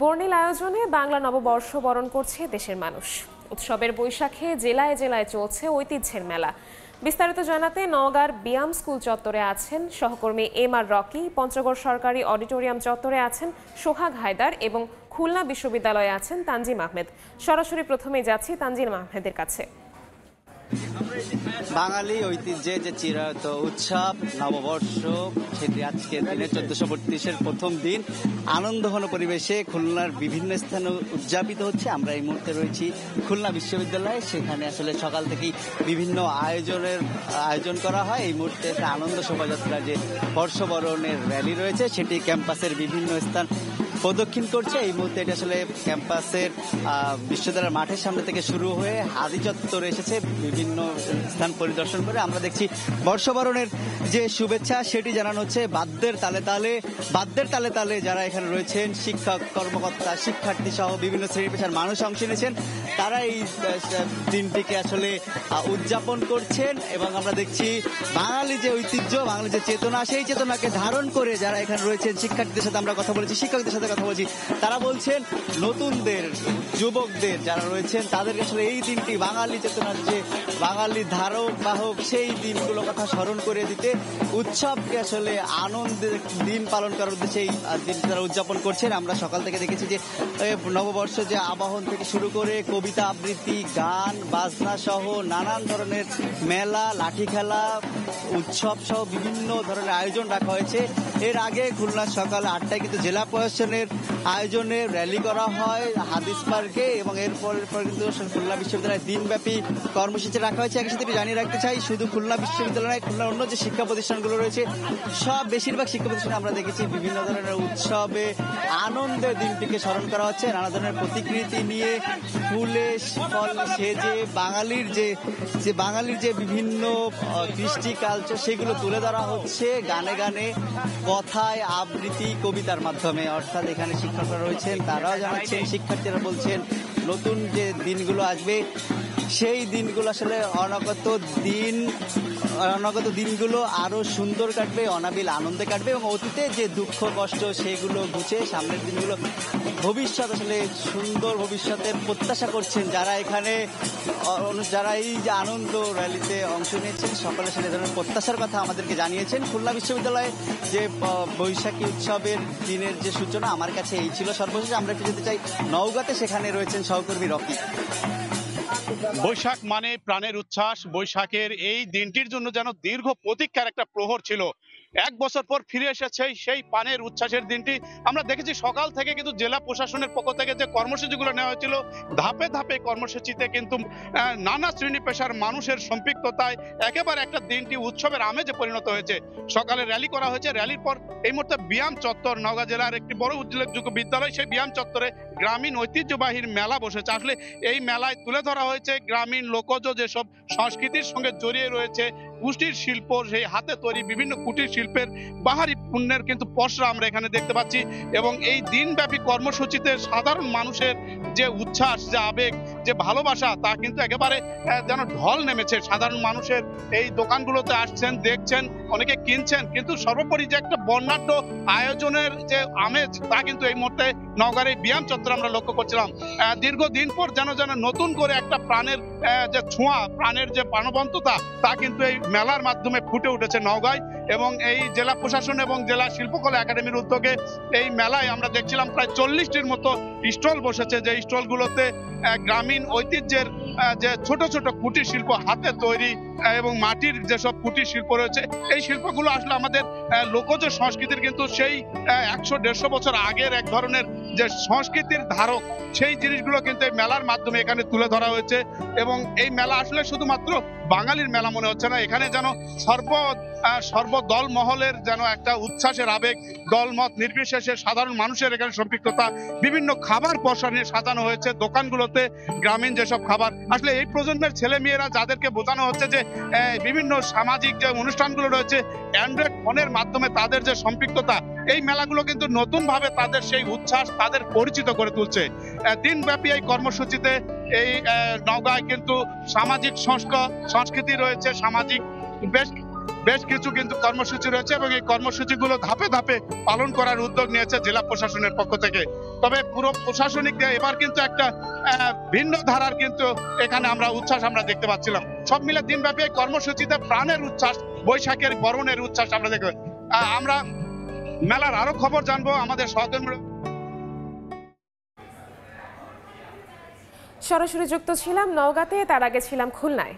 বর্ণিল আয়োজনে বাংলা নববর্ষ বরণ করছে দেশের মানুষ। উৎসবের বৈশাখে জেলায় জেলায় চলছে ঐতিহ্যের মেলা। বিস্তারিত জানাতে নওগাঁর বিয়াম স্কুল চত্বরে আছেন সহকর্মী এম.আর. রকি, পঞ্চগড় সরকারি অডিটোরিয়াম চত্বরে আছেন সোহাগ হায়দার এবং খুলনা বিশ্ববিদ্যালয়ে আছেন তানজিম আহমেদ। সরাসরি প্রথমেই যাচ্ছি তানজিম আহমেদের কাছে। বাঙালি ঐতিহ্যে যে চিরায়ত উৎসব নববর্ষ, সেটি আজকের দিনে 1432-এর প্রথম দিন আনন্দঘন পরিবেশে খুলনার বিভিন্ন স্থানে উদযাপিত হচ্ছে। আমরা এই মুহূর্তে রয়েছি খুলনা বিশ্ববিদ্যালয়ে। সেখানে আসলে সকাল থেকেই বিভিন্ন আয়োজন করা হয়। এই মুহূর্তে একটা আনন্দ শোভাযাত্রা, যে বর্ষবরণের র্যালি রয়েছে, সেটি ক্যাম্পাসের বিভিন্ন স্থান প্রদক্ষিণ করছে। এই মুহূর্তে এটা আসলে ক্যাম্পাসের বিশ্ববিদ্যালয়ের মাঠের সামনে থেকে শুরু হয়ে হাদি চত্বরে এসেছে। বিভিন্ন স্থান পরিদর্শন করে আমরা দেখছি বর্ষবরণের যে শুভেচ্ছা সেটি জানানো হচ্ছে বাদ্যের তালে তালে যারা এখানে রয়েছেন, শিক্ষক, কর্মকর্তা, শিক্ষার্থী সহ বিভিন্ন শ্রেণী পেশার মানুষ অংশ নিয়েছেন। তারা এই দিনটিকে আসলে উদযাপন করছেন এবং আমরা দেখছি বাঙালি যে ঐতিহ্য, বাঙালি যে চেতনা, সেই চেতনাকে ধারণ করে যারা এখানে রয়েছেন। শিক্ষার্থীদের সাথে আমরা কথা বলেছি, শিক্ষকদের সাথে কথা বলছি। তারা বলছেন নতুনদের, যুবকদের যারা রয়েছেন তাদেরকে আসলে এই দিনটি বাঙালি চেতনার যে বাঙালি ধারক বাহক, সেই দিনগুলো কথা স্মরণ করে দিতে উৎসবকে আসলে আনন্দের দিন পালন করার উদ্দেশ্যে এই দিনটি তারা উদযাপন করছেন। আমরা সকাল থেকে দেখেছি যে নববর্ষ যে আবাহন থেকে শুরু করে কবিতা আবৃত্তি, গান বাজনা সহ নানান ধরনের মেলা, লাঠি খেলা, উৎসব সহ বিভিন্ন ধরনের আয়োজন রাখা হয়েছে। এর আগে খুলনা সকাল 8টায় কিন্তু জেলা প্রশাসনের আয়োজনে র্যালি করা হয় হাদিস পার্কে এবং এরপর কিন্তু খুলনা বিশ্ববিদ্যালয়ে দিনব্যাপী কর্মসূচি রাখা হয়েছে। একই সাথে জানিয়ে রাখতে চাই, শুধু খুলনা বিশ্ববিদ্যালয়, খুলনার অন্য যে শিক্ষা প্রতিষ্ঠানগুলো রয়েছে, বেশিরভাগ শিক্ষা প্রতিষ্ঠানে আমরা দেখেছি বিভিন্ন ধরনের উৎসবে আনন্দের দিনটিকে স্মরণ করা হচ্ছে। নানা ধরনের প্রতিকৃতি নিয়ে ফুলে ফল সেজে বাঙালির যে বিভিন্ন কৃষ্টি কালচার, সেগুলো তুলে ধরা হচ্ছে গানে গানে, কথায়, আবৃত্তি, কবিতার মাধ্যমে। অর্থাৎ এখানে শিক্ষকরা রয়েছেন, তারাও জানাচ্ছেন, শিক্ষার্থীরা বলছেন নতুন যে দিনগুলো আসবে সেই দিনগুলো আসলে অনাগত দিনগুলো আরো সুন্দর কাটবে, অনাবিল আনন্দে কাটবে এবং অতীতে যে দুঃখ কষ্ট সেগুলো ঘুচে সামনের দিনগুলো ভবিষ্যৎ আসলে সুন্দর ভবিষ্যতের প্রত্যাশা করছেন যারা এখানে, যারা এই যে আনন্দ র্যালিতে অংশ নিয়েছেন। সকলে আসলে ধরনের প্রত্যাশার কথা আমাদেরকে জানিয়েছেন। খুলনা বিশ্ববিদ্যালয়ে যে বৈশাখী উৎসবের দিনের যে সূচনা, আমার কাছে এই ছিল সর্বশেষ। আমরা একটু যেতে চাই নওগাঁতে, সেখানে রয়েছেন সহকর্মী রকি। বৈশাখ মানে প্রাণের উচ্ছ্বাস। বৈশাখের এই দিনটির জন্য যেন দীর্ঘ প্রতীক্ষার একটা প্রহর ছিল। 1 বছর পর ফিরে এসেছে সেই পানের উচ্ছ্বাসের দিনটি। আমরা দেখেছি সকাল থেকে কিন্তু জেলা প্রশাসনের পক্ষ থেকে যে কর্মসূচিগুলো নেওয়া হয়েছিল, ধাপে ধাপে কর্মসূচিতে কিন্তু নানা শ্রেণী পেশার মানুষের সম্পৃক্ততায় একেবারে একটা দিনটি উৎসবের আমেজে পরিণত হয়েছে। সকালে র্যালি করা হয়েছে, র্যালির পর এই মুহূর্তে বিয়াম চত্বর, নওগাঁ জেলার একটি বড় উল্লেখযোগ্য বিদ্যালয়, সেই বিয়াম চত্বরে গ্রামীণ ঐতিহ্যবাহীর মেলা বসেছে। আসলে এই মেলায় তুলে ধরা হয়েছে গ্রামীণ লোকজ যেসব সংস্কৃতির সঙ্গে জড়িয়ে রয়েছে, কুটির শিল্প, সেই হাতে তৈরি বিভিন্ন কুটির শিল্পের বাহারি পণ্যের কিন্তু পসরা আমরা এখানে দেখতে পাচ্ছি। এবং এই দিনব্যাপী কর্মসূচিতে সাধারণ মানুষের যে উচ্ছ্বাস, যে আবেগ, যে ভালোবাসা, তা কিন্তু একেবারে যেন ঢল নেমেছে। সাধারণ মানুষের এই দোকানগুলোতে আসছেন, দেখছেন, অনেকে কিনছেন, কিন্তু সর্বোপরি যে একটা বর্ণাঢ্য আয়োজনের যে আমেজ, তা কিন্তু এই মুহূর্তে নওগাঁর এই বিয়াম চত্বরে আমরা লক্ষ্য করছিলাম। দীর্ঘদিন পর যেন নতুন করে একটা প্রাণের যে ছোঁয়া, প্রাণের যে প্রাণবন্ততা, তা কিন্তু এই মেলার মাধ্যমে ফুটে উঠেছে নওগাঁয়। এবং এই জেলা প্রশাসন এবং জেলা শিল্পকলা একাডেমির উদ্যোগে এই মেলায় আমরা দেখছিলাম প্রায় 40টির মতো স্টল বসেছে, যে স্টলগুলোতে গ্রামীণ ঐতিহ্যের যে ছোট ছোট কুটির শিল্প, হাতে তৈরি এবং মাটির যেসব কুটির শিল্প রয়েছে, এই শিল্পগুলো আসলে আমাদের লোকজ সংস্কৃতির কিন্তু সেই 100-150 বছর আগের এক ধরনের যে সংস্কৃতির ধারক, সেই জিনিসগুলো কিন্তু এই মেলার মাধ্যমে এখানে তুলে ধরা হয়েছে। এবং এই মেলা আসলে শুধুমাত্র বাঙালির মেলা মনে হচ্ছে না, এখানে যেন সর্বদল মহলের যেন একটা উচ্ছ্বাসের আবেগ, দলমত নির্বিশেষে সাধারণ মানুষের এখানে সম্পৃক্ততা। বিভিন্ন খাবার পসরা নিয়ে সাজানো হয়েছে দোকানগুলোতে, গ্রামীণ যেসব খাবার। আসলে এই প্রজন্মের ছেলে মেয়েরা যাদেরকে বোঝানো হচ্ছে যে বিভিন্ন সামাজিক যে অনুষ্ঠানগুলো রয়েছে, অ্যান্ড্রয়েড ফোনের মাধ্যমে তাদের যে সম্পৃক্ততা, এই মেলাগুলো কিন্তু নতুন ভাবে তাদের সেই উচ্ছ্বাস, তাদের পরিচিত করে তুলছে। দিনব্যাপী এই কর্মসূচিতে এই নওগাঁয় কিন্তু সামাজিক সংস্কৃতি রয়েছে, সামাজিক বেশ বেশ কিছু কিন্তু কর্মসূচি রয়েছে এবং এই কর্মসূচিগুলো ধাপে ধাপে পালন করার উদ্যোগ নিয়েছে জেলা প্রশাসনের পক্ষ থেকে। তবে পুরো প্রশাসনিক এবার কিন্তু একটা ভিন্ন ধারার কিন্তু এখানে আমরা উচ্ছ্বাস আমরা দেখতে পাচ্ছিলাম। সব মিলে দিনব্যাপী এই কর্মসূচিতে প্রাণের উচ্ছ্বাস, বৈশাখের বরণের উচ্ছ্বাস আমরা দেখব। আমরা মেলার আরো খবর জানবো আমাদের সহকর্মী। সরাসরি যুক্ত ছিলাম নওগাঁতে, তার আগে ছিলাম খুলনায়।